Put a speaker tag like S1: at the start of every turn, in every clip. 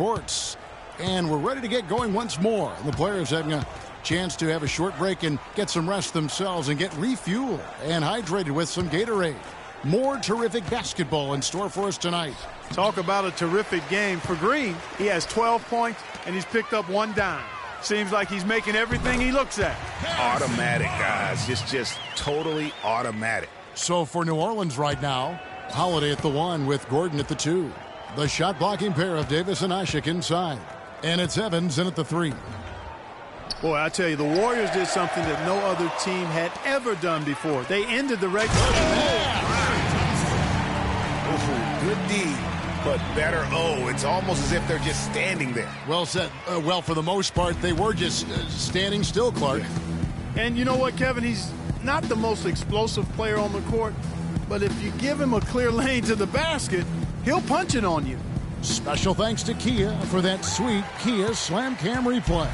S1: Sports. And we're ready to get going once more. The players having a chance to have a short break and get some rest themselves and get refueled and hydrated with some Gatorade. More terrific basketball in store for us tonight.
S2: Talk about a terrific game for Green. He has 12 points and he's picked up 1 dime. Seems like he's making everything he looks at.
S3: Automatic, guys. Just totally automatic.
S1: So for New Orleans right now, Holiday at the 1 with Gordon at the 2. The shot blocking pair of Davis and Ashik inside. And it's Evans in at the 3.
S2: Boy, I tell you, the Warriors did something that no other team had ever done before. They ended the regular season.
S3: Good D, but better O. It's almost as if they're just standing there.
S1: Well said. Well, for the most part, they were just standing still, Clark.
S2: And you know what, Kevin? He's not the most explosive player on the court, but if you give him a clear lane to the basket, he'll punch it on you.
S1: Special thanks to Kia for that sweet Kia Slam Cam replay.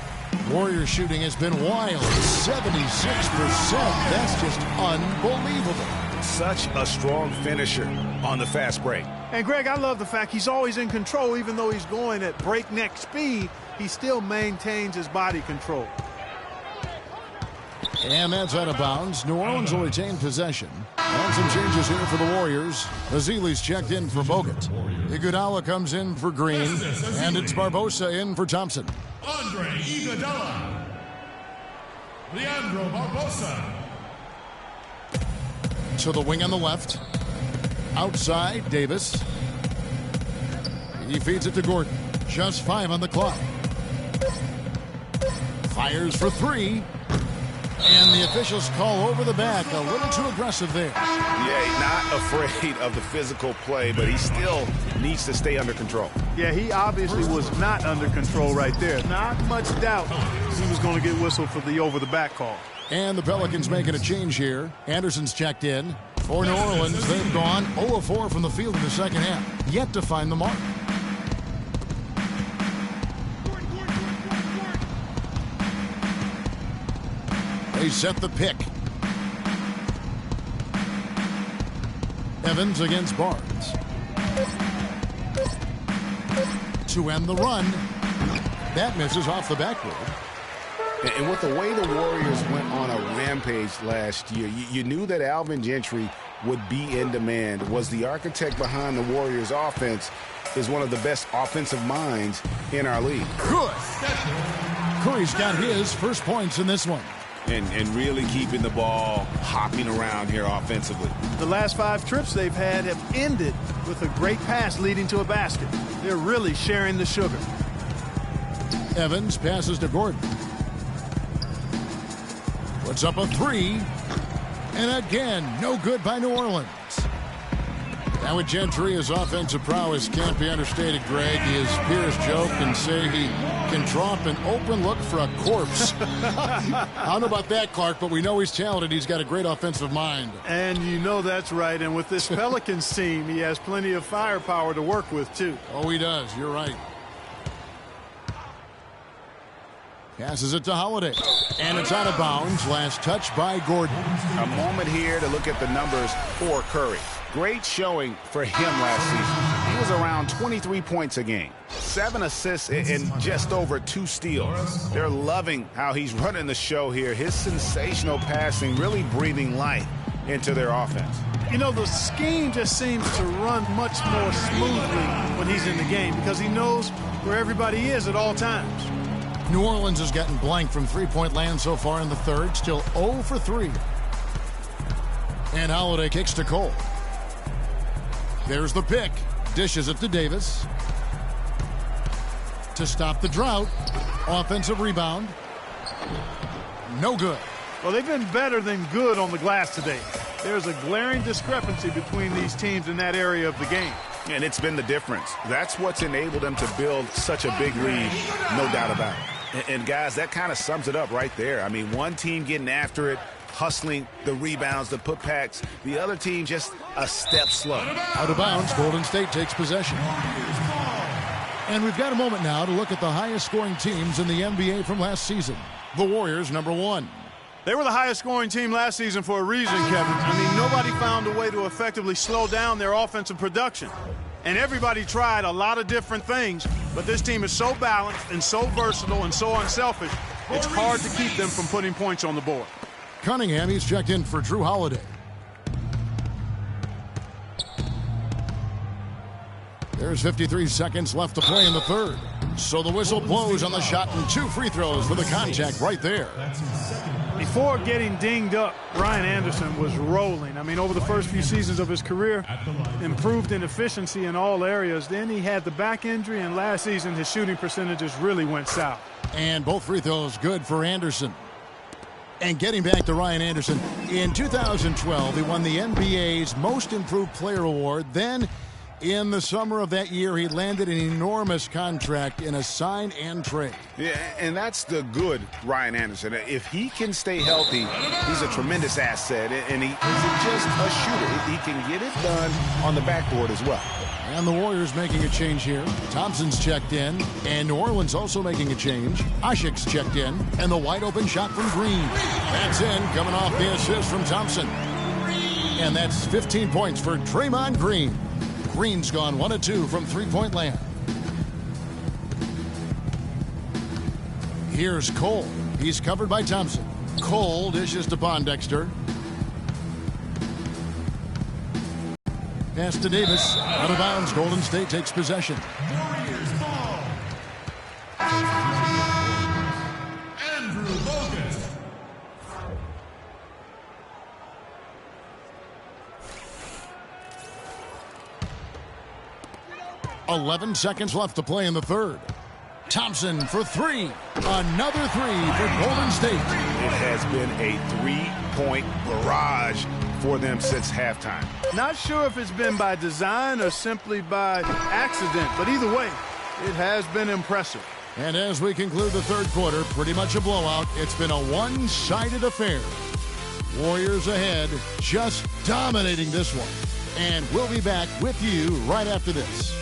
S1: Warriors shooting has been wild. 76%. That's just unbelievable.
S3: Such a strong finisher on the fast break.
S2: And, Greg, I love the fact he's always in control. Even though he's going at breakneck speed, he still maintains his body control.
S1: And that's out of bounds. New Orleans will retain possession. And some changes here for the Warriors. Azili's checked in for Bogut. Iguodala comes in for Green. And it's Barbosa in for Thompson.
S4: Andre Iguodala. Leandro Barbosa.
S1: To the wing on the left. Outside, Davis. He feeds it to Gordon. Just 5 on the clock. Fires for 3. And the officials call over the back. A little too aggressive there.
S3: Yeah, not afraid of the physical play, but he still needs to stay under control.
S2: Yeah, he obviously was not under control right there. Not much doubt he was going to get whistled for the over-the-back call.
S1: And the Pelicans making a change here. Anderson's checked in. For New Orleans, they've gone 0 of 4 from the field in the second half. Yet to find the mark. They set the pick. Evans against Barnes. To end the run. That misses off the backboard.
S3: And with the way the Warriors went on a rampage last year, you knew that Alvin Gentry would be in demand. Was the architect behind the Warriors' offense, is one of the best offensive minds in our league.
S1: Good. Curry's got his first points in this one.
S3: And really keeping the ball hopping around here offensively.
S2: The last 5 trips they've had have ended with a great pass leading to a basket. They're really sharing the sugar.
S1: Evans passes to Gordon. Puts up a 3. And again, no good by New Orleans. Now with Gentry, his offensive prowess can't be understated, Greg. His peers joke and say he can drop an open look for a corpse. I don't know about that, Clark, but we know he's talented. He's got a great offensive mind.
S2: And you know that's right. And with this Pelicans team, he has plenty of firepower to work with, too.
S1: Oh, he does. You're right. Passes it to Holiday. And it's out of bounds. Last touch by Gordon.
S3: A moment here to look at the numbers for Curry. Great showing for him last season. He was around 23 points a game, 7 assists, and just over 2 steals. They're loving how he's running the show here. His sensational passing really breathing life into their offense.
S2: You know, the scheme just seems to run much more smoothly when he's in the game because he knows where everybody is at all times.
S1: New Orleans has gotten blank from three-point land so far in the third. Still 0 for 3. And Holiday kicks to Cole. There's the pick. Dishes it to Davis. To stop the drought. Offensive rebound. No good.
S2: Well, they've been better than good on the glass today. There's a glaring discrepancy between these teams in that area of the game.
S3: And it's been the difference. That's what's enabled them to build such a big lead, no doubt about it. And guys, that kind of sums it up right there. I mean, one team getting after it, hustling the rebounds, the putbacks. The other team just a step slow.
S1: Out of bounds, Golden State takes possession. And we've got a moment now to look at the highest scoring teams in the NBA from last season. The Warriors, number 1.
S2: They were the highest scoring team last season for a reason, Kevin. I mean, nobody found a way to effectively slow down their offensive production. And everybody tried a lot of different things, But this team is so balanced and so versatile and so unselfish, it's hard to keep them from putting points on the board.
S1: Cunningham, he's checked in for Drew Holiday. There's 53 seconds left to play in the third. So the whistle blows on the shot and 2 free throws for the contact right there.
S2: Before getting dinged up, Ryan Anderson was rolling. I mean, over the first few seasons of his career, improved in efficiency in all areas. Then he had the back injury, and last season his shooting percentages really went south.
S1: And both free throws good for Anderson. And getting back to Ryan Anderson, in 2012, he won the NBA's Most Improved Player Award. Then, in the summer of that year, he landed an enormous contract in a sign and trade.
S3: Yeah, and that's the good Ryan Anderson. If he can stay healthy, he's a tremendous asset, and he isn't just a shooter. He can get it done on the backboard as well.
S1: And the Warriors making a change here. Thompson's checked in, and New Orleans also making a change. Asik's checked in, and the wide open shot from Green. That's in, coming off the assist from Thompson. And that's 15 points for Draymond Green. Green's gone 1 of 2 from three-point land. Here's Cole. He's covered by Thompson. Cole dishes to Pondexter. Pass to Davis. Out of bounds. Golden State takes possession.
S4: Warriors ball. Andrew Bogut.
S1: 11 seconds left to play in the third. Thompson for 3. Another 3 for Golden State.
S3: It has been a 3-point barrage for them since halftime.
S2: Not sure if it's been by design or simply by accident, but either way, it has been impressive.
S1: And as we conclude the third quarter, pretty much a blowout. It's been a one-sided affair. Warriors ahead, just dominating this one. And we'll be back with you right after this.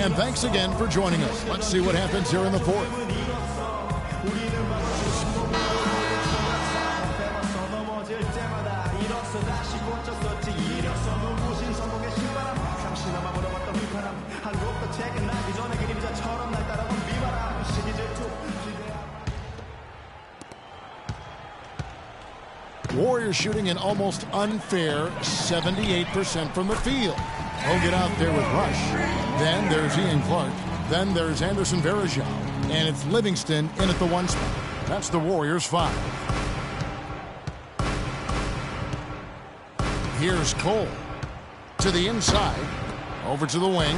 S1: And thanks again for joining us. Let's see what happens here in the fourth. Warriors shooting an almost unfair 78% from the field. He'll get out there with Rush. Then there's Ian Clark. Then there's Anderson Varejao. And it's Livingston in at the 1 spot. That's the Warriors' 5. Here's Cole. To the inside. Over to the wing.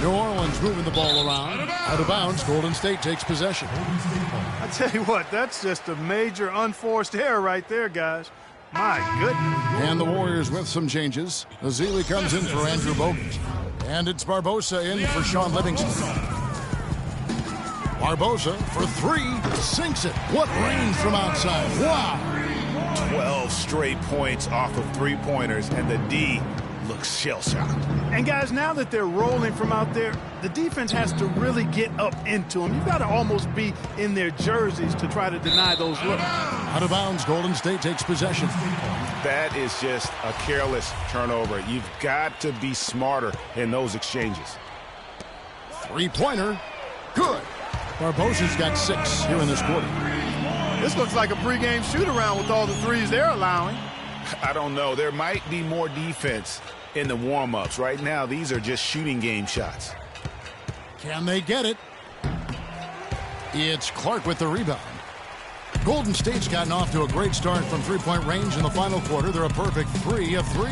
S1: New Orleans moving the ball around. Out of bounds. Golden State takes possession.
S2: I tell you what, that's just a major unforced error right there, guys. My goodness.
S1: And the Warriors with some changes. Ezeli comes in for Andrew Bogut. And it's Barbosa in for Shaun Livingston. Barbosa for 3. Sinks it. What range from outside. Wow.
S3: 12 straight points off of three-pointers, and the D looks shell-shocked.
S2: And guys, now that they're rolling from out there, the defense has to really get up into them. You've got to almost be in their jerseys to try to deny those looks.
S1: Out of bounds, Golden State takes possession.
S3: That is just a careless turnover. You've got to be smarter in those exchanges.
S1: 3-pointer. Good. Barbosa's got 6 here in this quarter.
S2: This looks like a pregame shoot-around with all the threes they're allowing.
S3: I don't know. There might be more defense in the warm-ups. Right now, these are just shooting game shots.
S1: Can they get it? It's Clark with the rebound. Golden State's gotten off to a great start from three-point range in the final quarter. They're a perfect 3 of 3.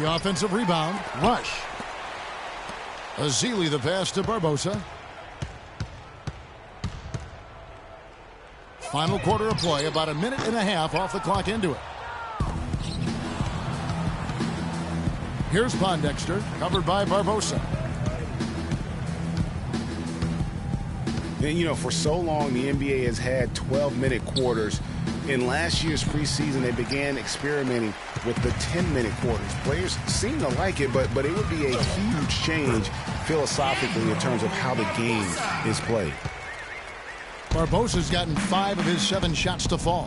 S1: The offensive rebound, Rush. Ezeli the pass to Barbosa. Final quarter of play, about a minute and a half off the clock into it. Here's Pondexter, covered by Barbosa.
S3: And, you know, for so long, the NBA has had 12-minute quarters. In last year's preseason, they began experimenting with the 10-minute quarters. Players seem to like it, but it would be a huge change philosophically in terms of how the game is played.
S1: Barbosa's gotten 5 of his 7 shots to fall.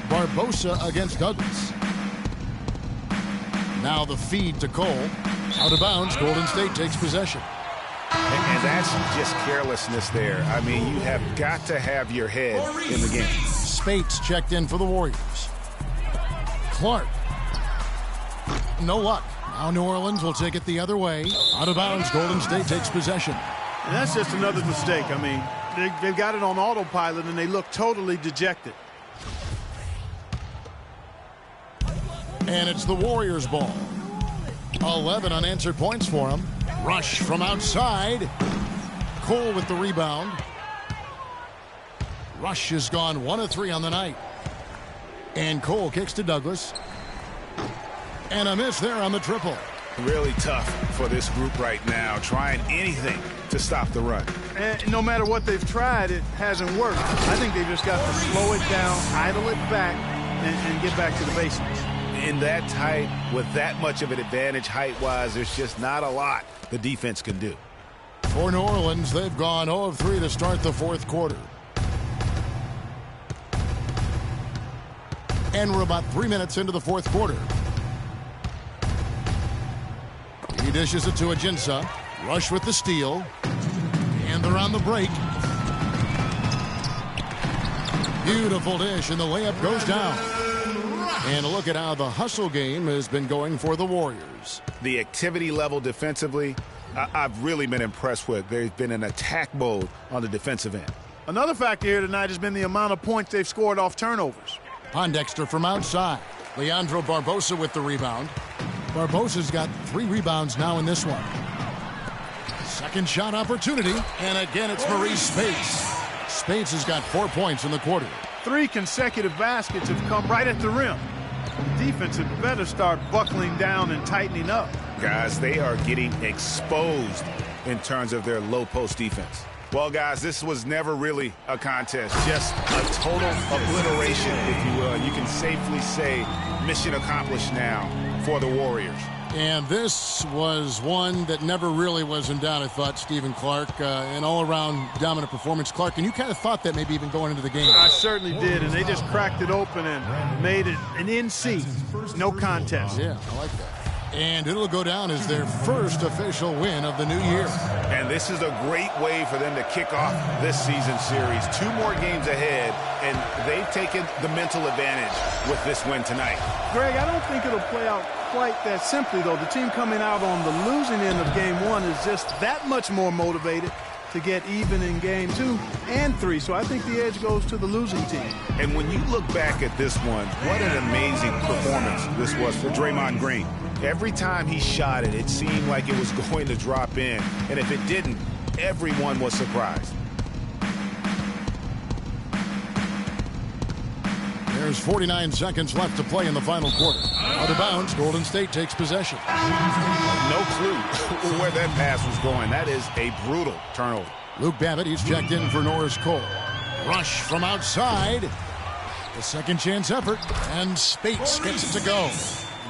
S1: Barbosa against Douglas. Now the feed to Cole. Out of bounds, Golden State takes possession.
S3: And that's just carelessness there. I mean, you have got to have your head in the game.
S1: Spates checked in for the Warriors. Clark. No luck. Now New Orleans will take it the other way. Out of bounds, Golden State takes possession.
S2: And that's just another mistake. I mean, they've got it on autopilot, and they look totally dejected.
S1: And it's the Warriors' ball. 11 unanswered points for him. Rush from outside. Cole with the rebound. Rush has gone 1 of 3 on the night. And Cole kicks to Douglas. And a miss there on the triple.
S3: Really tough for this group right now, trying anything to stop the run.
S2: And no matter what they've tried, it hasn't worked. I think they've just got to slow it down, idle it back, and get back to the basics.
S3: In that tight, with that much of an advantage height-wise, there's just not a lot the defense can do.
S1: For New Orleans, they've gone 0 of 3 to start the 4th quarter. And we're about 3 minutes into the 4th quarter. He dishes it to Ajinça. Rush with the steal. And they're on the break. Beautiful dish, and the layup goes down. And look at how the hustle game has been going for the Warriors.
S3: The activity level defensively, I've really been impressed with. There's been an attack mode on the defensive end.
S2: Another factor here tonight has been the amount of points they've scored off turnovers.
S1: Pondexter from outside. Leandro Barbosa with the rebound. Barbosa's got 3 rebounds now in this one. Second shot opportunity. And again, it's Maurice Spates. Spates has got 4 points in the quarter.
S2: 3 consecutive baskets have come right at the rim. The defense had better start buckling down and tightening up.
S3: Guys, they are getting exposed in terms of their low post defense. Well, guys, this was never really a contest, just a total obliteration, if you will. You can safely say mission accomplished now for the Warriors.
S1: And this was one that never really was in doubt, I thought, Stephen Clark. An all-around dominant performance. Clark, and you kind of thought that maybe even going into the game.
S2: I certainly did, and they just cracked it open and made it an NC. No contest.
S1: Yeah, I like that. And it'll go down as their first official win of the new year.
S3: And this is a great way for them to kick off this season series. 2 more games ahead, and they've taken the mental advantage with this win tonight.
S2: Greg, I don't think it'll play out quite that simply, though. The team coming out on the losing end of game 1 is just that much more motivated to get even in game 2 and 3. So I think the edge goes to the losing team.
S3: And when you look back at this one, what an amazing performance this was for Draymond Green. Every time he shot it, it seemed like it was going to drop in. And if it didn't, everyone was surprised.
S1: There's 49 seconds left to play in the final quarter. Out of bounds, Golden State takes possession.
S3: No clue where that pass was going. That is a brutal turnover.
S1: Luke Babbitt, he's checked in for Norris Cole. Rush from outside. The second chance effort, and Spates gets it to go.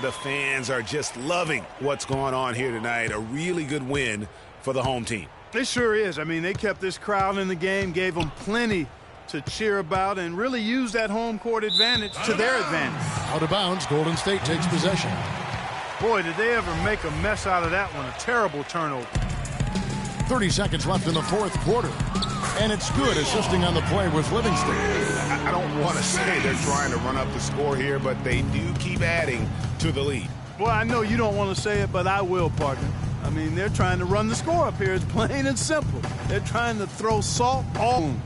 S3: The fans are just loving what's going on here tonight. A really good win for the home team.
S2: It sure is. I mean, they kept this crowd in the game, gave them plenty to cheer about, and really used that home court advantage to their advantage.
S1: Out of bounds, Golden State takes possession.
S2: Boy, did they ever make a mess out of that one. A terrible turnover.
S1: 30 seconds left in the 4th quarter. And it's good. Assisting on the play was Livingston.
S3: I don't want to say they're trying to run up the score here, but they do keep adding to the lead.
S2: Well, I know you don't want to say it, but I will, partner. I mean, they're trying to run the score up here. It's plain and simple. They're trying to throw salt on.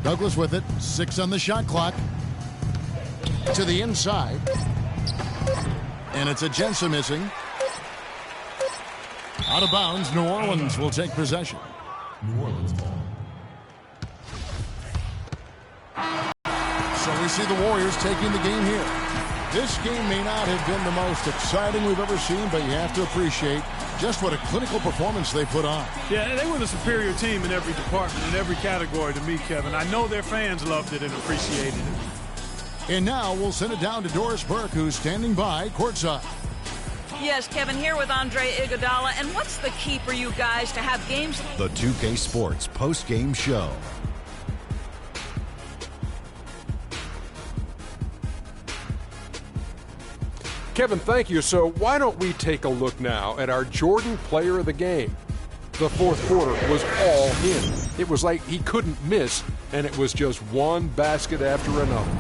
S1: Douglas with it. 6 on the shot clock. To the inside. And it's Ajinça missing. Out of bounds, New Orleans will take possession.
S4: New Orleans ball.
S1: So we see the Warriors taking the game here. This game may not have been the most exciting we've ever seen, but you have to appreciate just what a clinical performance they put on.
S2: Yeah, they were the superior team in every department, in every category to me, Kevin. I know their fans loved it and appreciated it.
S1: And now we'll send it down to Doris Burke, who's standing by courtside.
S5: Yes, Kevin, here with Andre Iguodala. And what's the key for you guys to have games?
S6: The 2K Sports post-game show.
S7: Kevin, thank you. So why don't we take a look now at our Jordan player of the game? The fourth quarter was all him. It was like he couldn't miss, and it was just one basket after another.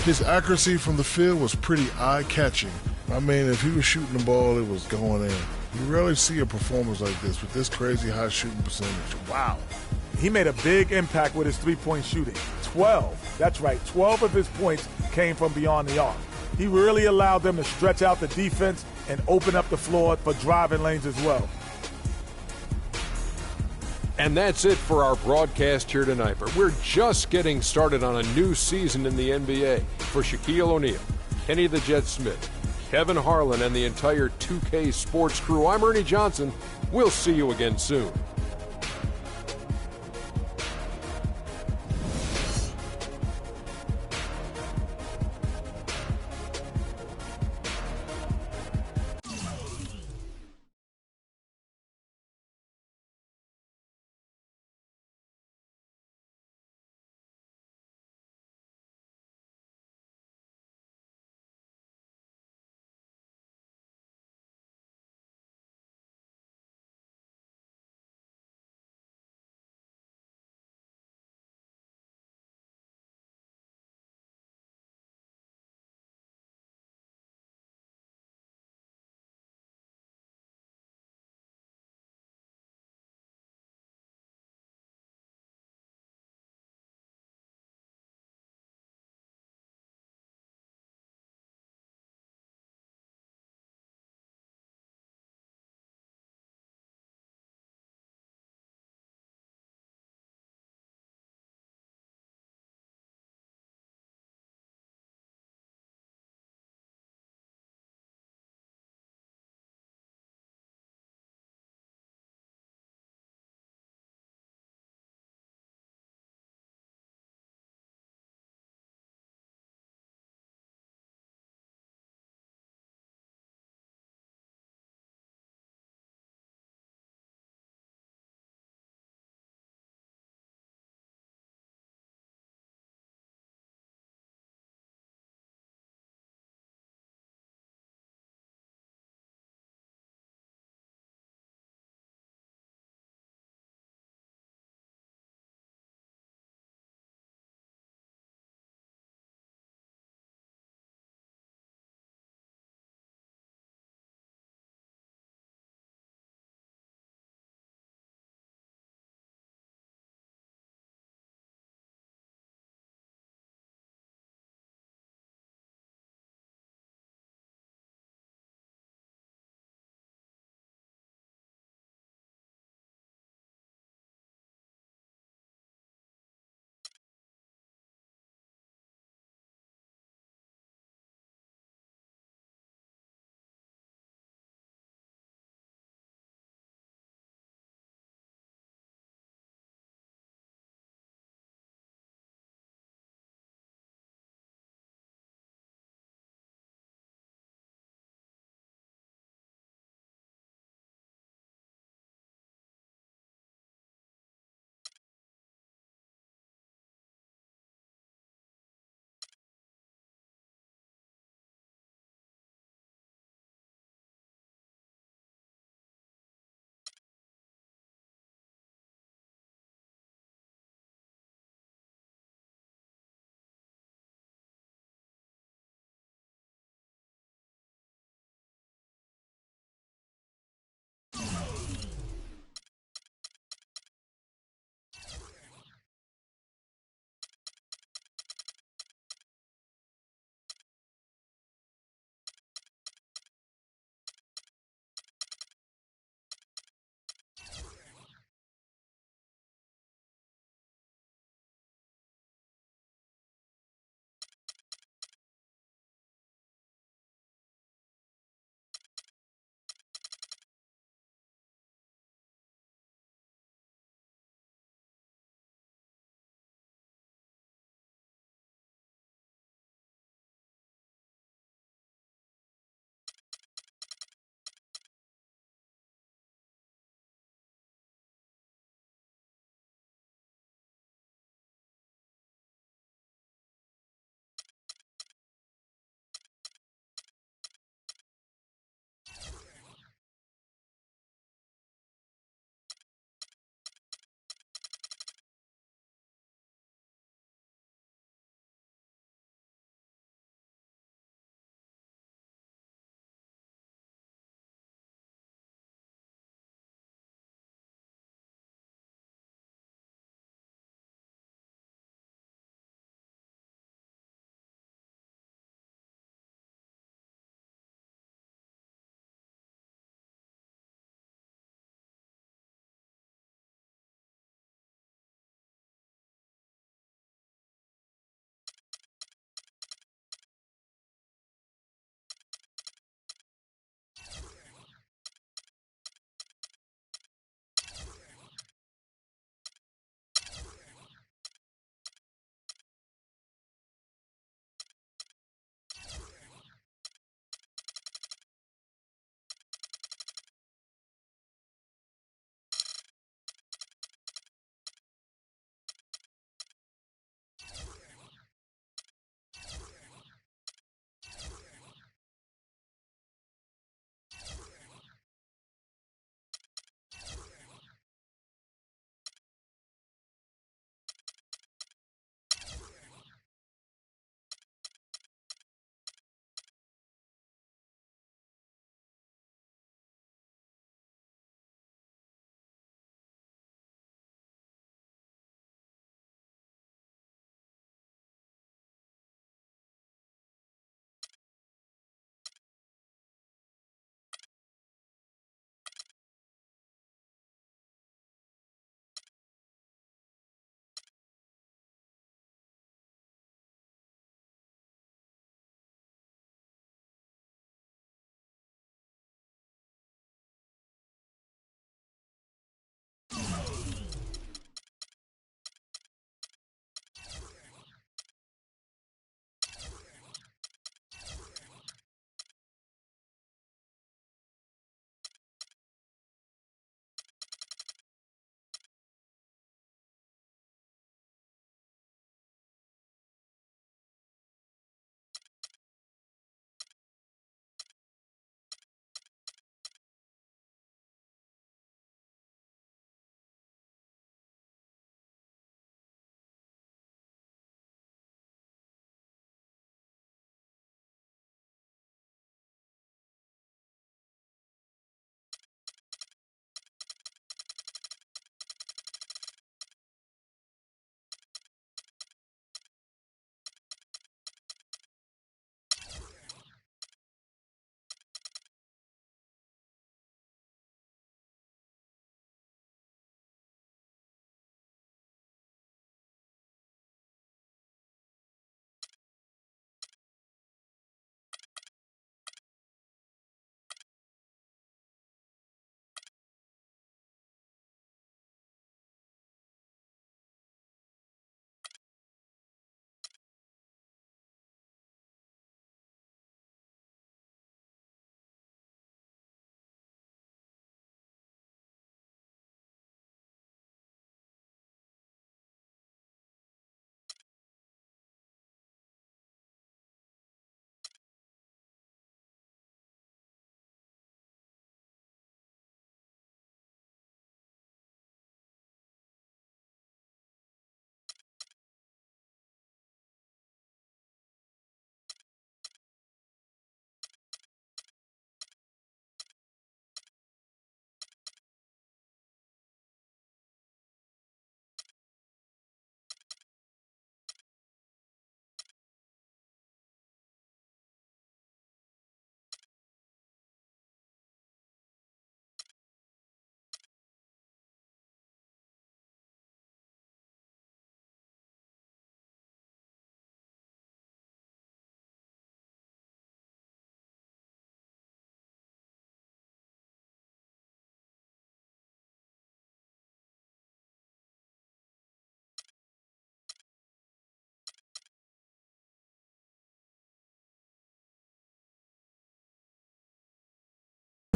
S8: His accuracy from the field was pretty eye-catching. I mean, if he was shooting the ball, it was going in. You rarely see a performance like this with this crazy high shooting percentage. Wow.
S9: He made a big impact with his three-point shooting. 12. That's right. 12 of his points came from beyond the arc. He really allowed them to stretch out the defense and open up the floor for driving lanes as well.
S7: And that's it for our broadcast here tonight. But we're just getting started on a new season in the NBA. For Shaquille O'Neal, Kenny the Jet Smith, Kevin Harlan, and the entire 2K Sports crew, I'm Ernie Johnson. We'll see you again soon.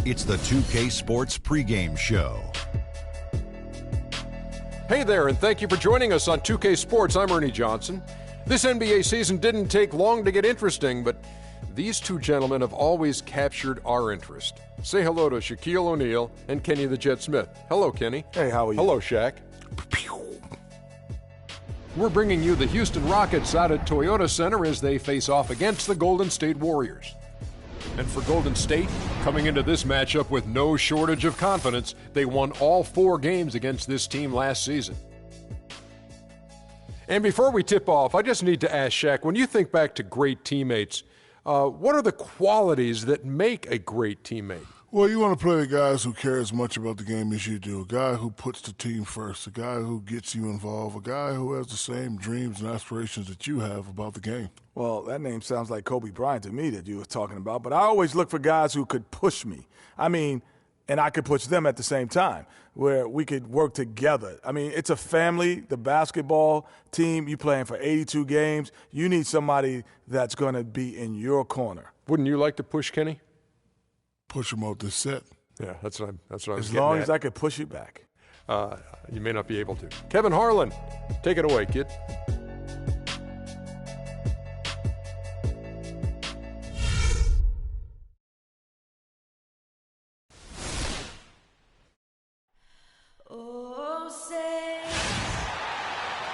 S6: It's the 2K Sports pregame show.
S7: Hey there, and thank you for joining us on 2K Sports. I'm Ernie Johnson. This NBA season didn't take long to get interesting, but these two gentlemen have always captured our interest. Say hello to Shaquille O'Neal and Kenny the Jet Smith. Hello, Kenny.
S9: Hey, how are you?
S7: Hello, Shaq. We're bringing you the Houston Rockets out at Toyota Center as they face off against the Golden State Warriors. And for Golden State, coming into this matchup with no shortage of confidence, they won all 4 games against this team last season. And before we tip off, I just need to ask Shaq, when you think back to great teammates, what are the qualities that make a great teammate?
S8: Well, you want to play with guys who care as much about the game as you do, a guy who puts the team first, a guy who gets you involved, a guy who has the same dreams and aspirations that you have about the game.
S9: Well, that name sounds like Kobe Bryant to me that you were talking about, but I always look for guys who could push me. And I could push them at the same time, where we could work together. It's a family, the basketball team. You playing for 82 games. You need somebody that's going to be in your corner.
S7: Wouldn't you like to push Kenny?
S8: Push him off this set.
S7: Yeah, that's what I was getting at.
S9: As long as I could push you back.
S7: You may not be able to. Kevin Harlan, take it away, kid.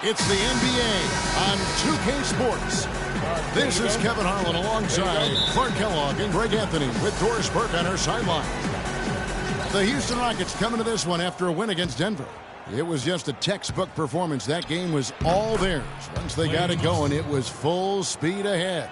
S1: It's the NBA on 2K Sports. This is Kevin Harlan alongside Clark Kellogg and Greg Anthony with Doris Burke on our sideline. The Houston Rockets coming to this one after a win against Denver. It was just a textbook performance. That game was all theirs. Once they got it going, it was full speed ahead.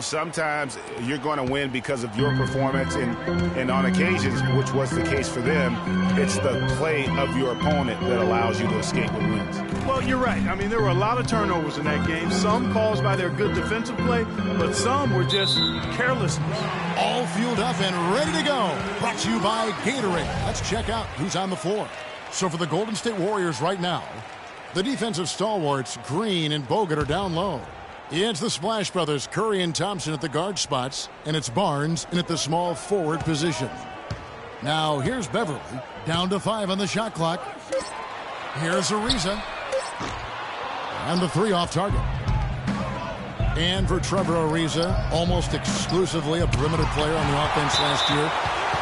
S3: Sometimes you're going to win because of your performance, and on occasions, which was the case for them, it's the play of your opponent that allows you to escape with wins.
S2: Well, you're right. There were a lot of turnovers in that game, some caused by their good defensive play, but some were just carelessness.
S1: All fueled up and ready to go. Brought to you by Gatorade. Let's check out who's on the floor. So for the Golden State Warriors right now, the defensive stalwarts Green and Bogut are down low. It's the Splash Brothers, Curry and Thompson at the guard spots, and it's Barnes in at the small forward position. Now here's Beverly, down to 5 on the shot clock. Here's Ariza. And the 3 off target. And for Trevor Ariza, almost exclusively a perimeter player on the offense last year.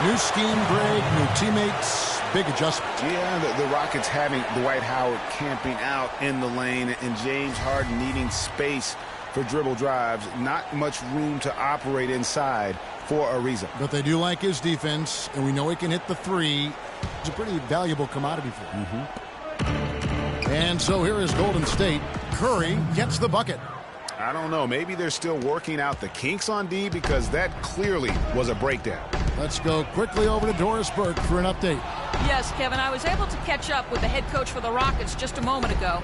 S1: New scheme, Greg, new teammates, big adjustment.
S3: Yeah, the Rockets having Dwight Howard camping out in the lane and James Harden needing space for dribble drives. Not much room to operate inside for Ariza.
S1: But they do like his defense, and we know he can hit the 3. It's a pretty valuable commodity for him. And so here is Golden State. Curry gets the bucket.
S3: I don't know. Maybe they're still working out the kinks on D because that clearly was a breakdown.
S1: Let's go quickly over to Doris Burke for an update.
S5: Yes, Kevin, I was able to catch up with the head coach for the Rockets just a moment ago.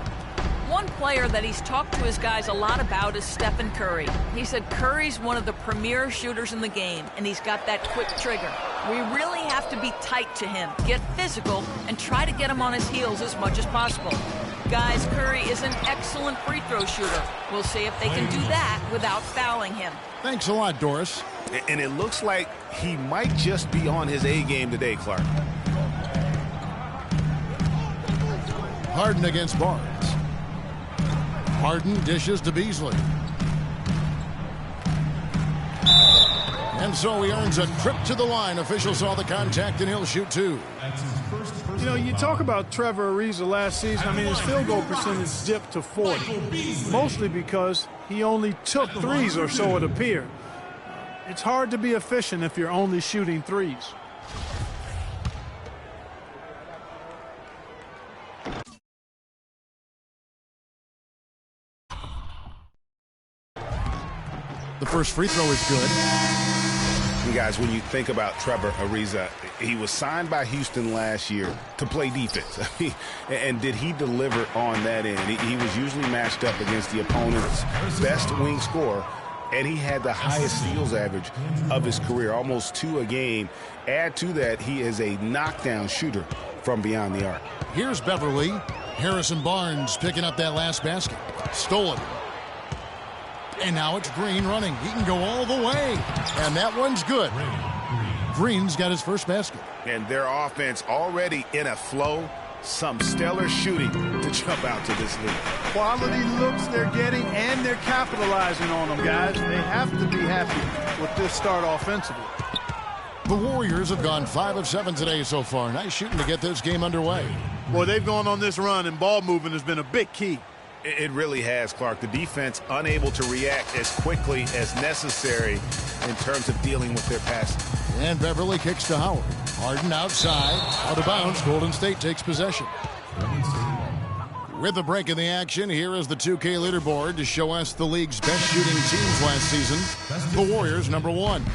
S5: One player that he's talked to his guys a lot about is Stephen Curry. He said Curry's one of the premier shooters in the game, and he's got that quick trigger. We really have to be tight to him, get physical, and try to get him on his heels as much as possible. Guys, Curry is an excellent free throw shooter. We'll see if they can do that without fouling him.
S1: Thanks a lot, Doris.
S3: And it looks like he might just be on his A game today, Clark.
S1: Harden against Barnes. Harden dishes to Beasley. And so he earns a trip to the line. Officials saw the contact, and he'll shoot 2.
S2: You know, you talk about Trevor Ariza last season. I mean, his field goal percentage dipped to 40, mostly because he only took 3s, or so it appeared. It's hard to be efficient if you're only shooting 3s.
S1: The first free throw is good.
S3: You guys, when you think about Trevor Ariza, he was signed by Houston last year to play defense. And did he deliver on that end? He was usually matched up against the opponent's best wing scorer, and he had the highest steals average of his career, almost 2 a game. Add to that, he is a knockdown shooter from beyond the arc.
S1: Here's Beverly. Harrison Barnes picking up that last basket. Stolen. And now it's Green running. He can go all the way. And that one's good. Green's got his first basket.
S3: And their offense already in a flow. Some stellar shooting to jump out to this league.
S2: Quality looks they're getting, and they're capitalizing on them, guys. They have to be happy with this start offensively.
S1: The Warriors have gone 5 of 7 today so far. Nice shooting to get this game underway.
S2: Boy, they've gone on this run, and ball movement has been a big key.
S3: It really has, Clark. The defense unable to react as quickly as necessary in terms of dealing with their passing.
S1: And Beverly kicks to Howard. Harden outside, out of bounds. Golden State takes possession. With the break in the action, here is the 2K leaderboard to show us the league's best shooting teams last season. The Warriors, number 1.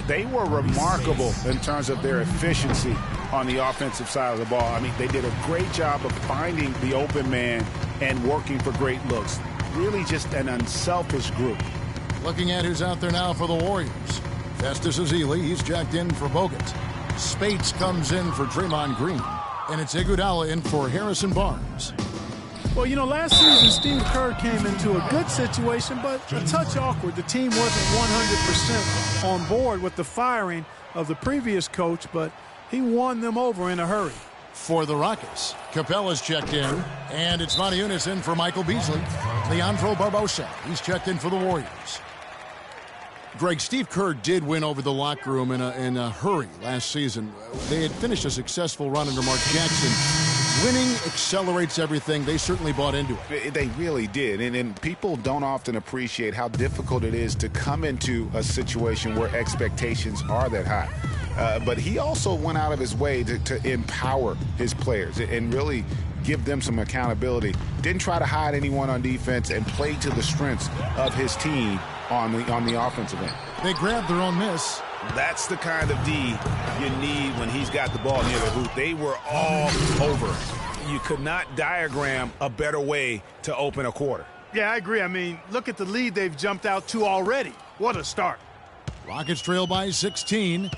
S3: They were remarkable in terms of their efficiency on the offensive side of the ball. I mean, they did a great job of finding the open man and working for great looks. Really just an unselfish group.
S1: Looking at who's out there now for the Warriors. Festus Ezeli, he's jacked in for Bogut. Spates comes in for Draymond Green. And it's Iguodala in for Harrison Barnes.
S2: Well, you know, last season Steve Kerr came into a good situation, but a touch awkward. The team wasn't 100% on board with the firing of the previous coach, but he won them over in a hurry.
S1: For the Rockets, Capella's checked in, and it's Montiunas in for Michael Beasley. Leandro Barbosa, he's checked in for the Warriors. Greg, Steve Kerr did win over the locker room in a hurry last season. They had finished a successful run under Mark Jackson. Winning accelerates everything. They certainly bought into it.
S3: They really did. And people don't often appreciate how difficult it is to come into a situation where expectations are that high. But he also went out of his way to empower his players and really give them some accountability. Didn't try to hide anyone on defense and played to the strengths of his team on the offensive end.
S1: They grabbed their own miss.
S3: That's the kind of D you need when he's got the ball near the hoop. They were all over. You could not diagram a better way to open a quarter.
S2: Yeah, I agree. I mean, look at the lead they've jumped out to already. What a start.
S1: Rockets trail by 16.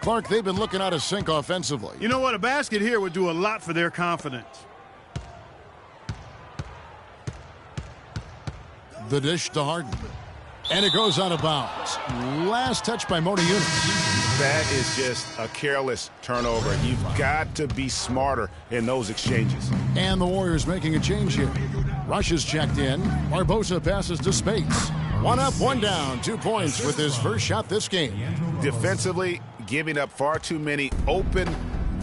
S1: Clark, they've been looking out of sync offensively.
S2: You know what? A basket here would do a lot for their confidence.
S1: The dish to Harden. And it goes out of bounds. Last touch by Motiejunas.
S3: That is just a careless turnover. You've got to be smarter in those exchanges.
S1: And the Warriors making a change here. Rush is checked in. Barbosa passes to Spates. 1 up, 1 down. 2 points with his first shot this game.
S3: Defensively, giving up far too many open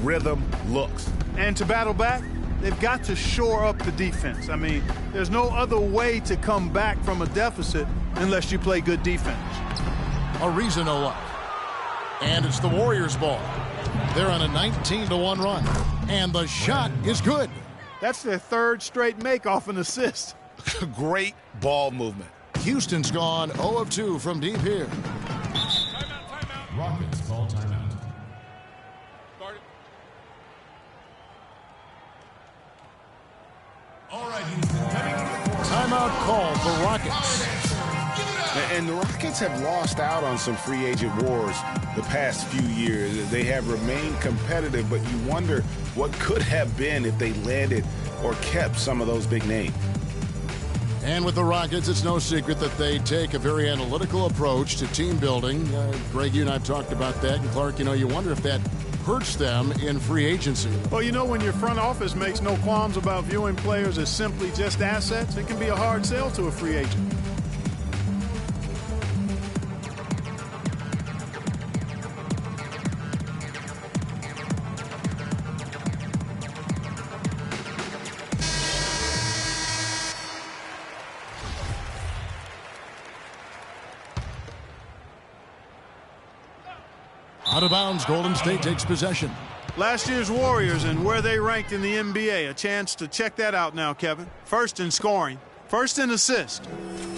S3: rhythm looks.
S2: And to battle back, they've got to shore up the defense. I mean, there's no other way to come back from a deficit unless you play good defense.
S1: Ariza no luck. And it's the Warriors' ball. They're on a 19-1 run. And the shot is good.
S2: That's their third straight make off an assist.
S3: Great ball movement.
S1: Houston's gone 0 of 2 from deep here.
S4: Rockets call timeout. All right, Houston.
S1: Timeout called the Rockets.
S3: And the Rockets have lost out on some free agent wars the past few years. They have remained competitive, but you wonder what could have been if they landed or kept some of those big names.
S1: And with the Rockets, it's no secret that they take a very analytical approach to team building. Greg, you and I have talked about that. And Clark, you wonder if that hurts them in free agency.
S2: Well, when your front office makes no qualms about viewing players as simply just assets, it can be a hard sell to a free agent.
S1: Out of bounds, Golden State takes possession.
S2: Last year's Warriors and where they ranked in the NBA. A chance to check that out now, Kevin. First in scoring, first in assists.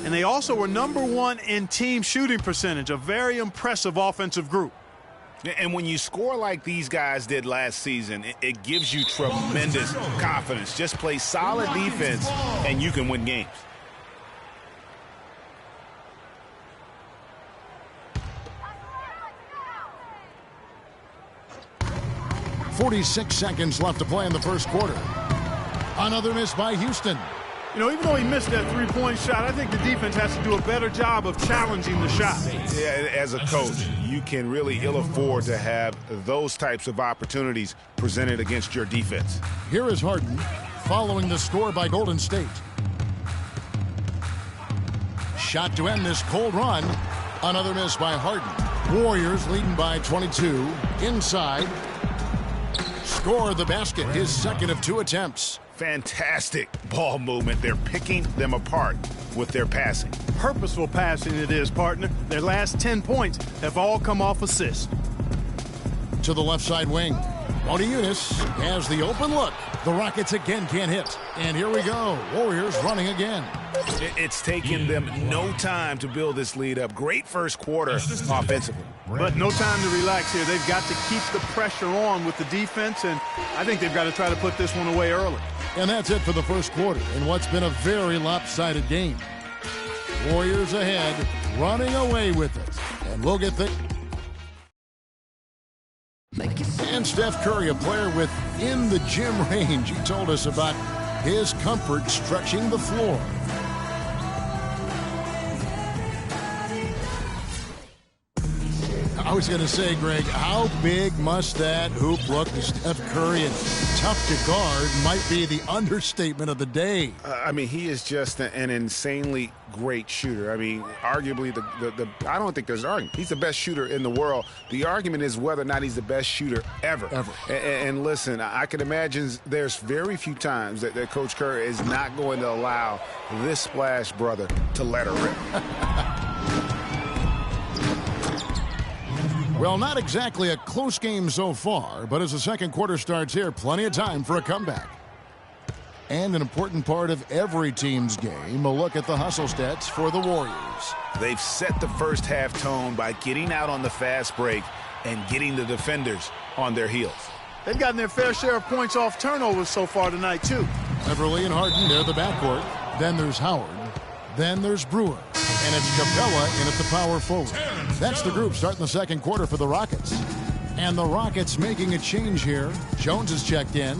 S2: And they also were #1 in team shooting percentage, a very impressive offensive group.
S3: And when you score like these guys did last season, it gives you tremendous confidence. Just play solid defense and you can win games.
S1: 46 seconds left to play in the first quarter. Another miss by Houston.
S2: Even though he missed that three-point shot, I think the defense has to do a better job of challenging the shot.
S3: Yeah, as a coach, you can really ill afford to have those types of opportunities presented against your defense.
S1: Here is Harden following the score by Golden State. Shot to end this cold run. Another miss by Harden. Warriors leading by 22. Inside. Score the basket, his second of 2 attempts.
S3: Fantastic ball movement. They're picking them apart with their passing.
S2: Purposeful passing it is, partner. Their last 10 points have all come off assists.
S1: To the left side wing. Motiejunas has the open look. The Rockets again can't hit. And here we go. Warriors running again.
S3: It's taken them no time to build this lead up. Great first quarter offensively.
S2: But no time to relax here. They've got to keep the pressure on with the defense, and I think they've got to try to put this one away early.
S1: And that's it for the first quarter in what's been a very lopsided game. Warriors ahead, running away with it. And we'll get the... And Steph Curry, a player with in the gym range. He told us about his comfort stretching the floor. I was going to say, Greg, how big must that hoop look to Steph Curry? And tough to guard might be the understatement of the day.
S3: He is just an insanely great shooter. Arguably, I don't think there's an argument. He's the best shooter in the world. The argument is whether or not he's the best shooter ever. And listen, I can imagine there's very few times that Coach Curry is not going to allow this splash brother to let her rip.
S1: Well, not exactly a close game so far, but as the second quarter starts here, plenty of time for a comeback. And an important part of every team's game, a look at the hustle stats for the Warriors.
S3: They've set the first half tone by getting out on the fast break and getting the defenders on their heels.
S2: They've gotten their fair share of points off turnovers so far tonight, too.
S1: Beverly and Harden, they're the backcourt. Then there's Howard. Then there's Brewer. And it's Capella in at the power forward. That's the group starting the second quarter for the Rockets. And the Rockets making a change here. Jones has checked in.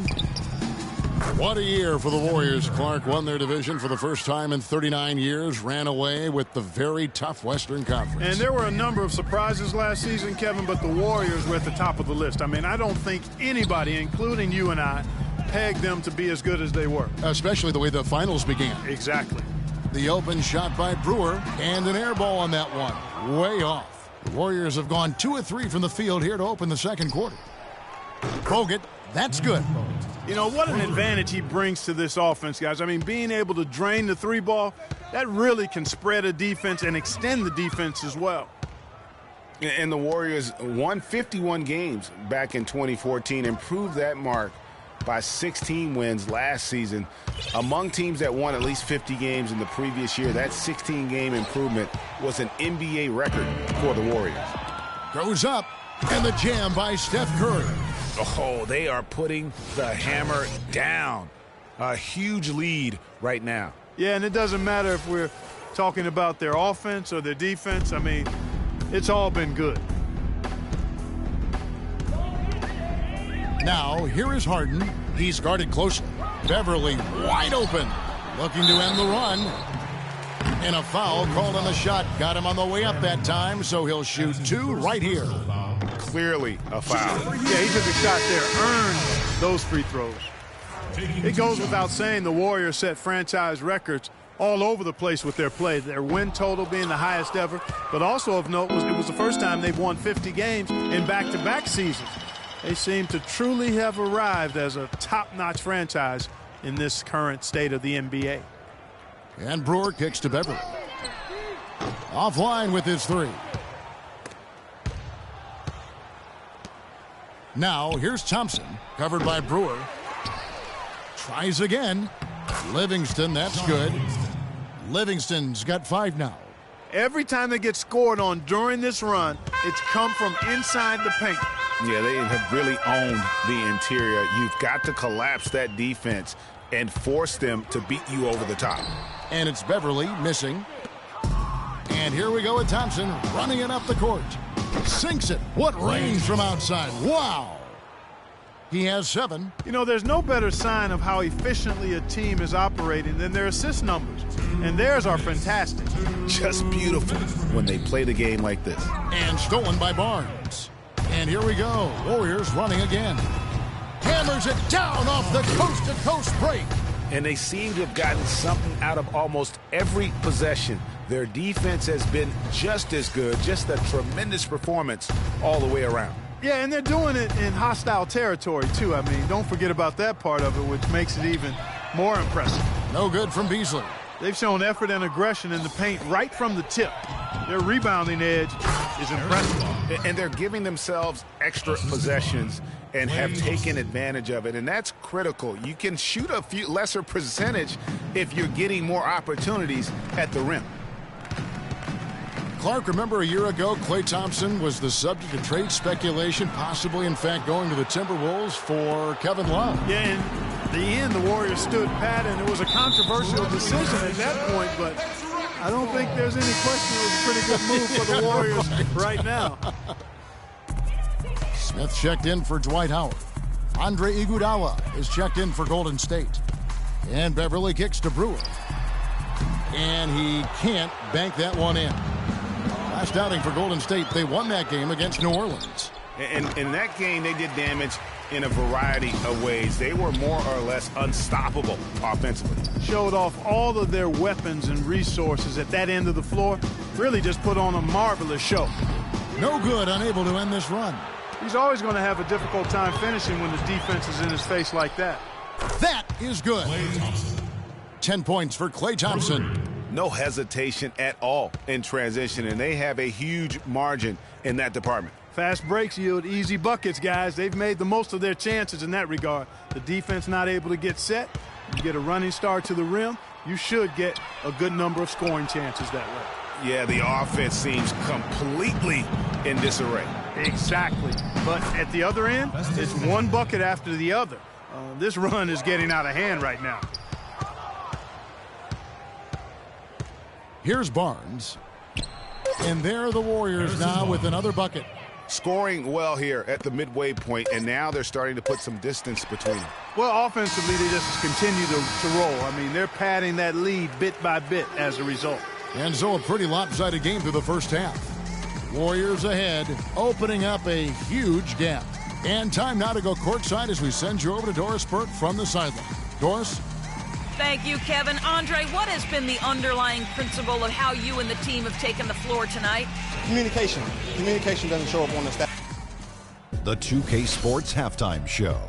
S1: What a year for the Warriors. Clark won their division for the first time in 39 years, ran away with the very tough Western Conference.
S2: And there were a number of surprises last season, Kevin, but the Warriors were at the top of the list. I mean, I don't think anybody, including you and I, pegged them to be as good as they were.
S1: Especially the way the finals began.
S2: Exactly.
S1: The open shot by Brewer, and an air ball on that one. Way off. The Warriors have gone 2 of 3 from the field here to open the second quarter. Bogut, that's good.
S2: You know, what an advantage he brings to this offense, guys. I mean, being able to drain the three ball, that really can spread a defense and extend the defense as well.
S3: And the Warriors won 51 games back in 2014, improved that mark by 16 wins last season. Among teams that won at least 50 games in the previous year, that 16-game improvement was an NBA record for the Warriors.
S1: Goes up, and the jam by Steph Curry.
S3: Oh, they are putting the hammer down. A huge lead right now.
S2: Yeah, and it doesn't matter if we're talking about their offense or their defense. I mean, it's all been good.
S1: Now, here is Harden. He's guarded closely. Beverly wide open, looking to end the run. And a foul called on the shot. Got him on the way up that time, so he'll shoot 2 right here.
S3: Clearly a foul.
S2: Yeah, he took a shot there, earned those free throws. It goes without saying the Warriors set franchise records all over the place with their play. Their win total being the highest ever, but also of note was it was the first time they've won 50 games in back-to-back seasons. They seem to truly have arrived as a top-notch franchise in this current state of the NBA.
S1: And Brewer kicks to Beverly. Offline with his 3. Now, here's Thompson, covered by Brewer. Tries again. Livingston, that's good. Livingston's got 5 now.
S2: Every time they get scored on during this run, it's come from inside the paint.
S3: Yeah, they have really owned the interior. You've got to collapse that defense and force them to beat you over the top.
S1: And it's Beverly missing. And here we go with Thompson running it up the court. Sinks it. What range from outside. Wow. He has 7.
S2: You know, there's no better sign of how efficiently a team is operating than their assist numbers. And theirs are fantastic.
S3: Just beautiful when they play the game like this.
S1: And stolen by Barnes. And here we go. Warriors running again. Hammers it down off the coast-to-coast break.
S3: And they seem to have gotten something out of almost every possession. Their defense has been just as good, just a tremendous performance all the way around.
S2: Yeah, and they're doing it in hostile territory, too. I mean, don't forget about that part of it, which makes it even more impressive.
S1: No good from Beasley.
S2: They've shown effort and aggression in the paint right from the tip. Their rebounding edge is impressive.
S3: And they're giving themselves extra possessions and have taken advantage of it, and that's critical. You can shoot a few lesser percentage if you're getting more opportunities at the rim.
S1: Clark, remember a year ago, Klay Thompson was the subject of trade speculation, possibly, in fact, going to the Timberwolves for Kevin Love.
S2: Yeah, in the end, the Warriors stood pat, and it was a controversial decision at that point, but I don't think there's any question it was a pretty good move for the Warriors right now.
S1: Smith checked in for Dwight Howard. Andre Iguodala is checked in for Golden State. And Beverly kicks to Brewer. And he can't bank that one in. Last outing for Golden State, they won that game against New Orleans.
S3: And in that game, they did damage in a variety of ways. They were more or less unstoppable offensively.
S2: Showed off all of their weapons and resources at that end of the floor. Really just put on a marvelous show.
S1: No good, unable to end this run.
S2: He's always going to have a difficult time finishing when the defense is in his face like that.
S1: That is good. 10 points for Klay Thompson.
S3: No hesitation at all in transition, and they have a huge margin in that department.
S2: Fast breaks yield easy buckets, guys. They've made the most of their chances in that regard. The defense not able to get set. You get a running start to the rim, you should get a good number of scoring chances that way.
S3: Yeah, the offense seems completely in disarray.
S2: Exactly. But at the other end, it's one bucket after the other. This run is getting out of hand right now.
S1: Here's Barnes. And there are the Warriors now with another bucket.
S3: scoring well here at the midway point, and now they're starting to put some distance between them.
S2: Well, offensively, they just continue to roll. I mean, they're padding that lead bit by bit as a result.
S1: And so a pretty lopsided game through the first half. Warriors ahead, opening up a huge gap. And time now to go courtside as we send you over to Doris Burke from the sideline. Doris?
S5: Thank you, Kevin. Andre, what has been the underlying principle of how you and the team have taken the floor tonight?
S10: Communication. Communication doesn't show up on the stat.
S6: The 2K Sports Halftime Show.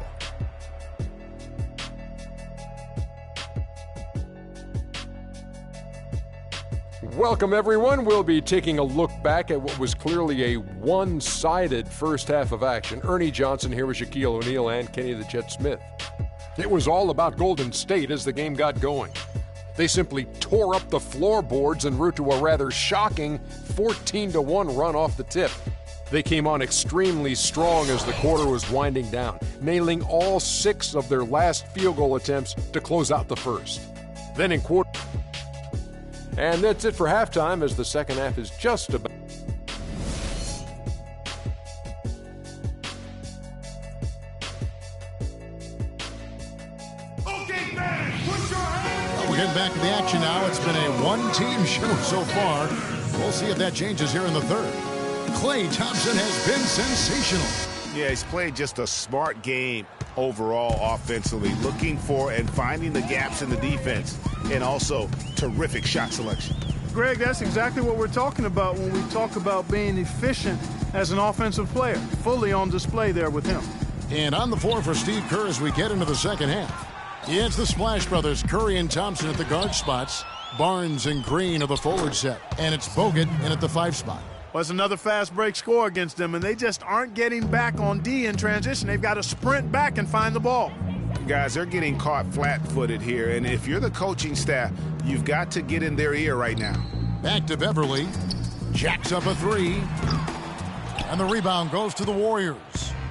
S7: Welcome, everyone. We'll be taking a look back at what was clearly a one-sided first half of action. Ernie Johnson here with Shaquille O'Neal and Kenny the Jet Smith. It was all about Golden State as the game got going. They simply tore up the floorboards en route to a rather shocking 14-1 run off the tip. They came on extremely strong as the quarter was winding down, nailing all 6 of their last field goal attempts to close out the first. Then in quarter... And that's it for halftime as the second half is just about...
S4: Okay, fans, put your hands.
S1: Well, we're getting back to the action now. It's been a one-team show so far. We'll see if that changes here in the third. Klay Thompson has been sensational.
S3: Yeah, he's played just a smart game overall offensively, looking for and finding the gaps in the defense, and also terrific shot selection.
S2: Greg, that's exactly what we're talking about when we talk about being efficient as an offensive player. Fully on display there with him.
S1: And on the floor for Steve Kerr as we get into the second half. It's the Splash Brothers, Curry and Thompson at the guard spots. Barnes and Green are the forward set. And it's Bogut in at the 5 spot.
S2: Well, it's another fast break score against them, and they just aren't getting back on D in transition. They've got to sprint back and find the ball.
S3: Guys, they're getting caught flat-footed here, and if you're the coaching staff, you've got to get in their ear right now.
S1: Back to Beverly. Jacks up a 3. And the rebound goes to the Warriors.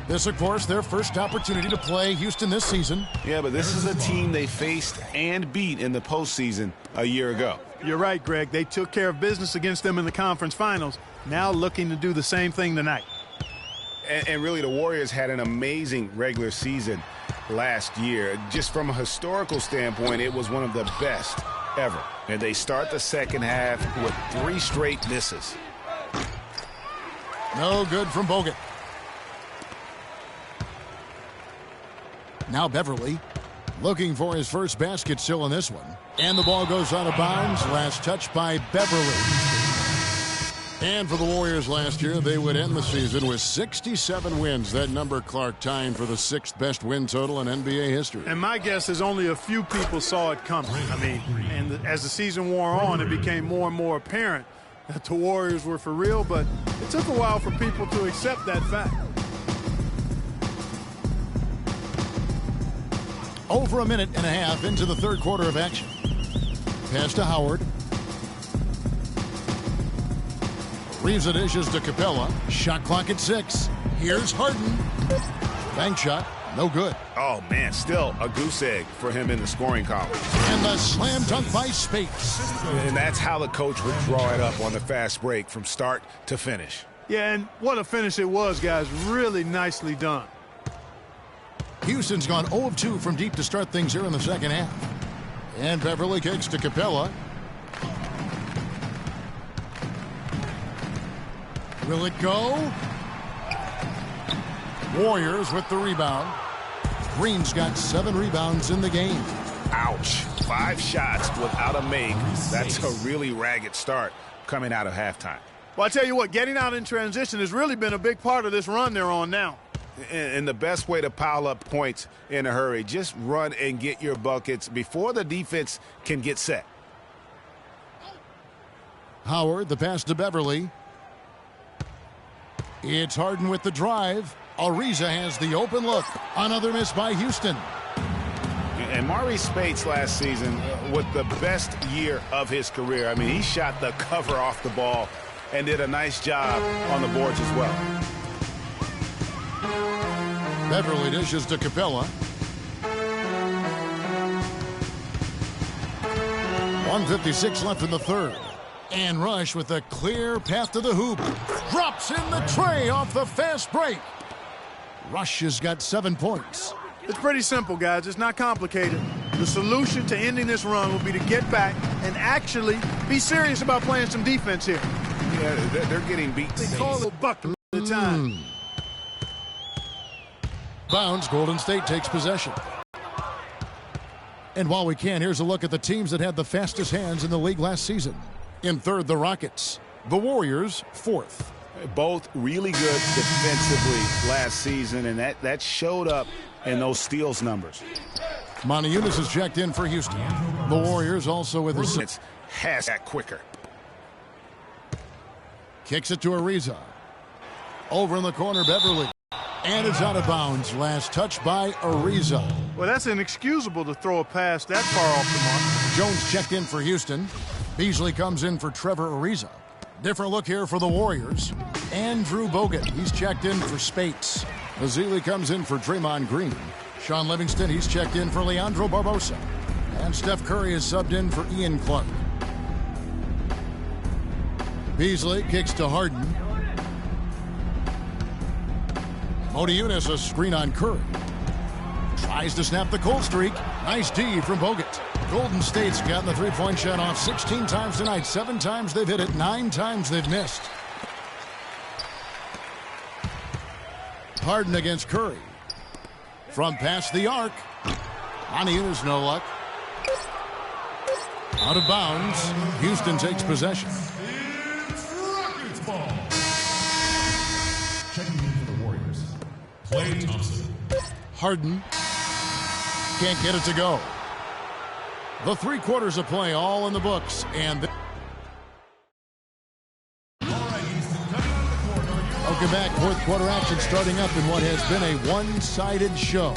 S1: This, of course, their first opportunity to play Houston this season.
S3: Yeah, but this is a team they faced and beat in the postseason a year ago.
S2: You're right, Greg. They took care of business against them in the conference finals. Now looking to do the same thing tonight.
S3: And really, the Warriors had an amazing regular season last year. Just from a historical standpoint, it was one of the best ever. And they start the second half with 3 straight misses.
S1: No good from Bogut. Now Beverly looking for his first basket still in this one. And the ball goes out of bounds. Last touch by Beverly. And for the Warriors last year, they would end the season with 67 wins. That number, Clark, tying for the 6th best win total in NBA history.
S2: And my guess is only a few people saw it coming. I mean, and as the season wore on, it became more and more apparent that the Warriors were for real, but it took a while for people to accept that fact.
S1: Over a minute and a half into the third quarter of action. Pass to Howard. Reeves the dishes to Capella. Shot clock at 6. Here's Harden. Bank shot. No good.
S3: Oh, man, still a goose egg for him in the scoring column.
S1: And the slam dunk by Spates.
S3: And that's how the coach would draw it up on the fast break from start to finish.
S2: Yeah, and what a finish it was, guys. Really nicely done.
S1: Houston's gone 0 of 2 from deep to start things here in the second half. And Beverly kicks to Capella. Will it go? Warriors with the rebound. Green's got 7 rebounds in the game.
S3: Ouch. 5 shots without a make. That's a really ragged start coming out of halftime.
S2: Well, I tell you what, getting out in transition has really been a big part of this run they're on now.
S3: And the best way to pile up points in a hurry, just run and get your buckets before the defense can get set.
S1: Howard, the pass to Beverly. It's Harden with the drive. Ariza has the open look. Another miss by Houston.
S3: And Maurice Spates last season with the best year of his career. I mean, he shot the cover off the ball and did a nice job on the boards as well.
S1: Beverly dishes to Capella. 1:56 left in the third. And Rush with a clear path to the hoop. drops in the tray off the fast break. Rush has got 7 points.
S2: It's pretty simple, guys. It's not complicated. The solution to ending this run will be to get back and actually be serious about playing some defense here.
S3: Yeah, they're getting beat.
S2: They call it bucket at the time.
S1: Bounds, Golden State takes possession. And while we can, here's a look at the teams that had the fastest hands in the league last season. In third, the Rockets. The Warriors, fourth.
S3: Both really good defensively last season, and that showed up in those steals numbers.
S1: Monty Eunice has checked in for Houston. The Warriors also with his...
S3: Has that quicker.
S1: Kicks it to Ariza. Over in the corner, Beverly. And it's out of bounds. Last touch by Ariza.
S2: Well, that's inexcusable to throw a pass that far off the mark.
S1: Jones checked in for Houston. Beasley comes in for Trevor Ariza. Different look here for the Warriors. Andrew Bogut, he's checked in for Spates. Azili comes in for Draymond Green. Sean Livingston, he's checked in for Leandro Barbosa. And Steph Curry is subbed in for Ian Clark. Beasley kicks to Harden. Modiunas, a screen on Curry. Tries to snap the cold streak. Nice D from Bogut. Golden State's gotten the three-point shot off 16 times tonight. 7 times they've hit it, 9 times they've missed. Harden against Curry. From past the arc. Modiunas, no luck. Out of bounds. Houston takes possession.
S4: Rockets ball. Checking in for the Warriors. Klay Thompson.
S1: Harden can't get it to go. The 3 quarters of play all in the books, and welcome back. 4th quarter action starting up in what has been a one-sided show.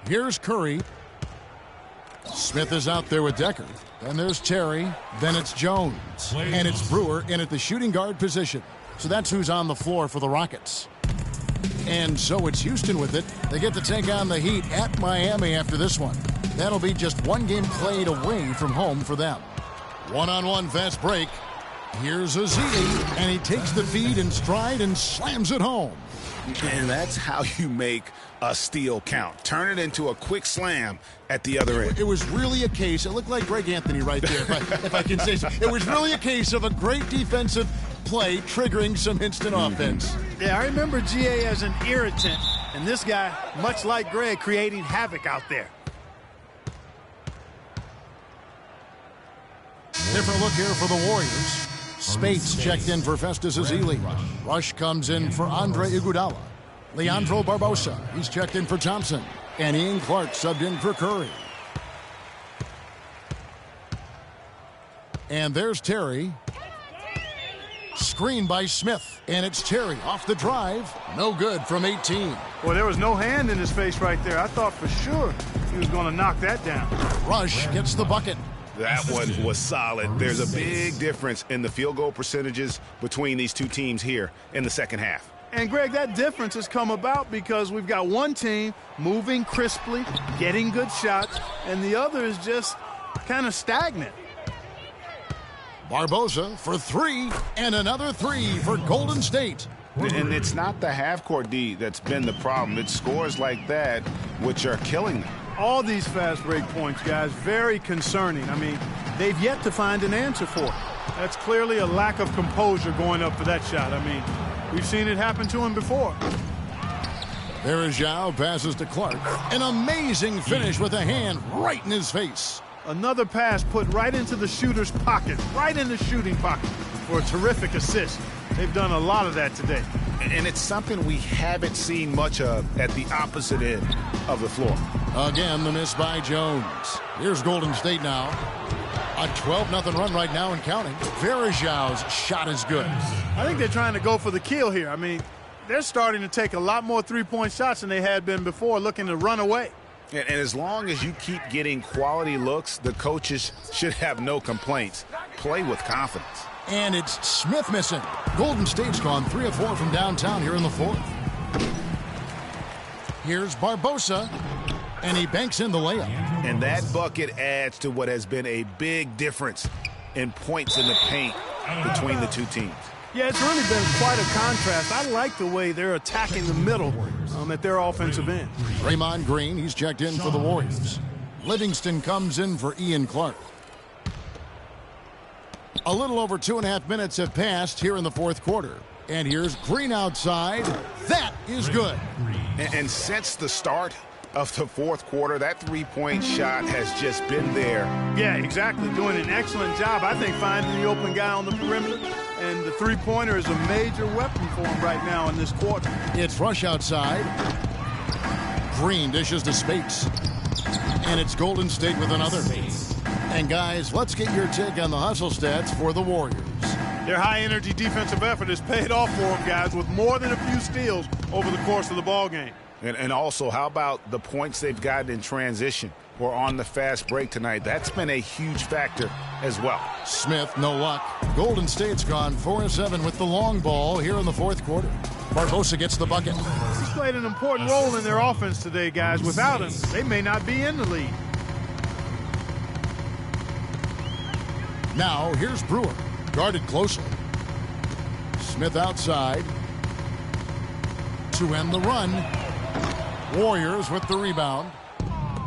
S1: Here's Curry. Smith is out there with Decker. Then there's Terry. Then it's Jones. And it's Brewer in at the shooting guard position. So that's who's on the floor for the Rockets. And so it's Houston with it. They get to take on the Heat at Miami after this one. That'll be just 1 game played away from home for them. One-on-one fast break. Here's Azili, and he takes the feed in stride and slams it home.
S3: And that's how you make a steal count. Turn it into a quick slam at the other end.
S1: It was really a case, it looked like Greg Anthony right there, if I can say so. It was really a case of a great defensive play triggering some instant offense.
S2: Yeah, I remember GA as an irritant, and this guy, much like Greg, creating havoc out there.
S1: Different look here for the Warriors. Spates checked in for Festus Ezeli. Rush comes in for Andre Iguodala. Leandro Barbosa, he's checked in for Thompson. And Ian Clark subbed in for Curry. And there's Terry. Screen by Smith. And it's Terry off the drive. No good from 18.
S2: Well, there was no hand in his face right there. I thought for sure he was going to knock that down.
S1: Rush gets the bucket.
S3: That one was solid. There's a big difference in the field goal percentages between these two teams here in the second half.
S2: And, Greg, that difference has come about because we've got one team moving crisply, getting good shots, and the other is just kind of stagnant.
S1: Barbosa for 3, and another 3 for Golden State.
S3: And it's not the half-court D that's been the problem. It's scores like that which are killing them.
S2: All these fast break points, guys, very concerning. I mean, they've yet to find an answer for it. That's clearly a lack of composure going up for that shot. I mean, we've seen it happen to him before.
S1: There is Zhao, passes to Clark. An amazing finish with a hand right in his face.
S2: Another pass put right into the shooter's pocket, right in the shooting pocket for a terrific assist. They've done a lot of that today.
S3: And it's something we haven't seen much of at the opposite end of the floor.
S1: Again, the miss by Jones. Here's Golden State now. A 12-0 run right now and counting. Verajão's shot is good.
S2: I think they're trying to go for the kill here. I mean, they're starting to take a lot more three-point shots than they had been before, looking to run away.
S3: And as long as you keep getting quality looks, the coaches should have no complaints. Play with confidence.
S1: And it's Smith missing. Golden State's gone 3 of 4 from downtown here in the 4th. Here's Barbosa, and he banks in the layup.
S3: And that bucket adds to what has been a big difference in points in the paint between the two teams.
S2: Yeah, it's really been quite a contrast. I like the way they're attacking the middle at their offensive end.
S1: Draymond Green, he's checked in for the Warriors. Livingston comes in for Ian Clark. A little over 2.5 minutes have passed here in the fourth quarter. And here's Green outside. That is good.
S3: And since the start of the fourth quarter, that three-point shot has just been there.
S2: Yeah, exactly. Doing an excellent job, I think, finding the open guy on the perimeter. And the three-pointer is a major weapon for him right now in this quarter.
S1: It's Rush outside. Green dishes to Spates. And it's Golden State with another. And guys, let's get your take on the hustle stats for the Warriors.
S2: Their high-energy defensive effort has paid off for them, guys, with more than a few steals over the course of the ballgame.
S3: And also, how about the points they've gotten in transition or on the fast break tonight? That's been a huge factor as well.
S1: Smith, no luck. Golden State's gone 4-7 with the long ball here in the fourth quarter. Barbosa gets the bucket.
S2: He's played an important role in their offense today, guys. Without him, they may not be in the lead.
S1: Now, here's Brewer. Guarded closely. Smith outside to end the run. Warriors with the rebound.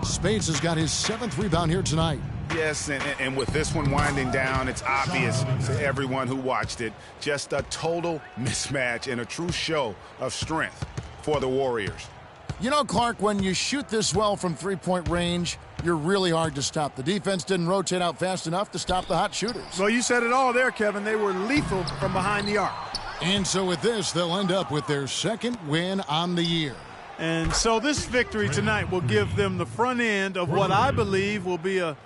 S1: Spates has got his 7th rebound here tonight.
S3: Yes, and with this one winding down, it's obvious to everyone who watched it. Just a total mismatch and a true show of strength for the Warriors.
S1: You know, Clark, when you shoot this well from three-point range, you're really hard to stop. The defense didn't rotate out fast enough to stop the hot shooters.
S2: Well, you said it all there, Kevin. They were lethal from behind the arc.
S1: And so with this, they'll end up with their 2nd win on the year.
S2: And so this victory tonight will give them the front end of what I believe will be a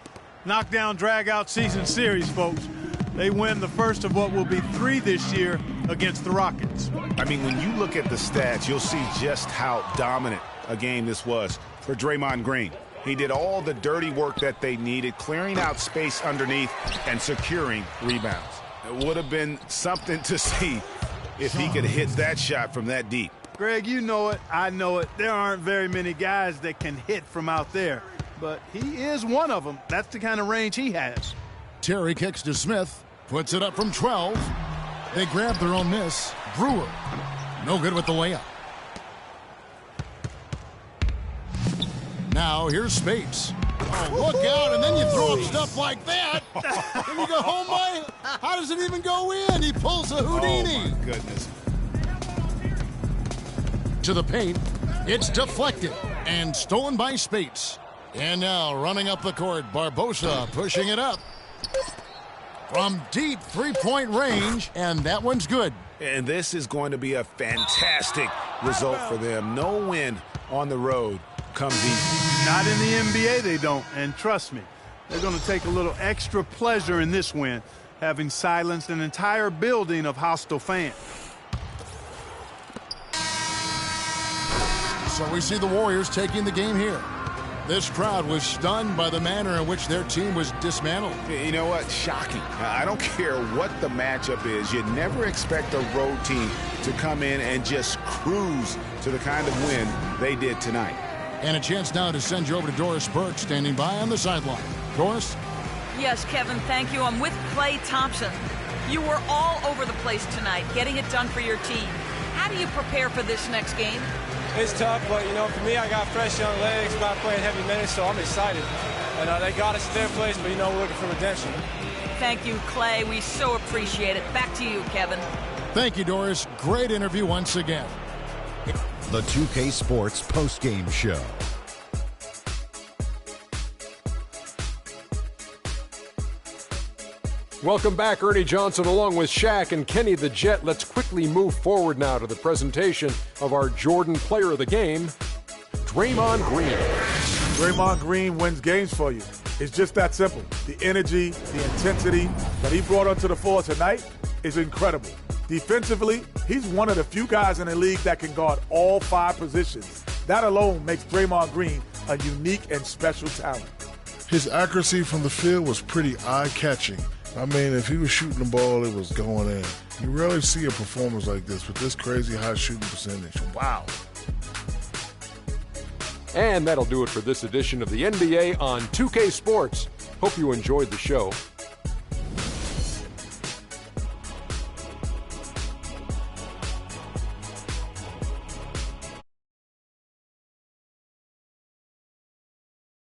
S2: knockdown, drag-out season series, folks. They win the first of what will be 3 this year against the Rockets.
S3: I mean, when you look at the stats, you'll see just how dominant a game this was for Draymond Green. He did all the dirty work that they needed, clearing out space underneath and securing rebounds. It would have been something to see if he could hit that shot from that deep.
S2: Greg, you know it. I know it. There aren't very many guys that can hit from out there, but he is one of them. That's the kind of range he has.
S1: Terry kicks to Smith, puts it up from 12. They grab their own miss. Brewer, no good with the layup. Now here's Spates. Oh, look out, and then you throw up stuff like that. And you go, oh my, how does it even go in? He pulls a Houdini.
S3: Oh, my goodness.
S1: To the paint, it's deflected and stolen by Spates. And now running up the court, Barbosa pushing it up. From deep three-point range, and that one's good.
S3: And this is going to be a fantastic result for them. No win on the road comes easy.
S2: Not in the NBA, they don't. And trust me, they're going to take a little extra pleasure in this win, having silenced an entire building of hostile fans.
S1: So we see the Warriors taking the game here. This crowd was stunned by the manner in which their team was dismantled.
S3: You know what? Shocking. I don't care what the matchup is. You never expect a road team to come in and just cruise to the kind of win they did tonight.
S1: And a chance now to send you over to Doris Burke, standing by on the sideline. Doris?
S5: Yes, Kevin, thank you. I'm with Klay Thompson. You were all over the place tonight, getting it done for your team. How do you prepare for this next game?
S11: It's tough, but, you know, for me, I got fresh young legs, about playing heavy minutes, so I'm excited. And they got us to their place, but, you know, we're looking for redemption.
S5: Thank you, Klay. We so appreciate it. Back to you, Kevin.
S1: Thank you, Doris. Great interview once again.
S6: The 2K Sports postgame show.
S7: Welcome back, Ernie Johnson, along with Shaq and Kenny the Jet. Let's quickly move forward now to the presentation of our Jordan Player of the Game, Draymond Green.
S9: Draymond Green wins games for you. It's just that simple. The energy, the intensity that he brought onto the floor tonight is incredible. Defensively, he's one of the few guys in the league that can guard all 5 positions. That alone makes Draymond Green a unique and special talent.
S8: His accuracy from the field was pretty eye-catching. I mean, if he was shooting the ball, it was going in. You rarely see a performance like this with this crazy high shooting percentage. Wow.
S7: And that'll do it for this edition of the NBA on 2K Sports. Hope you enjoyed the show.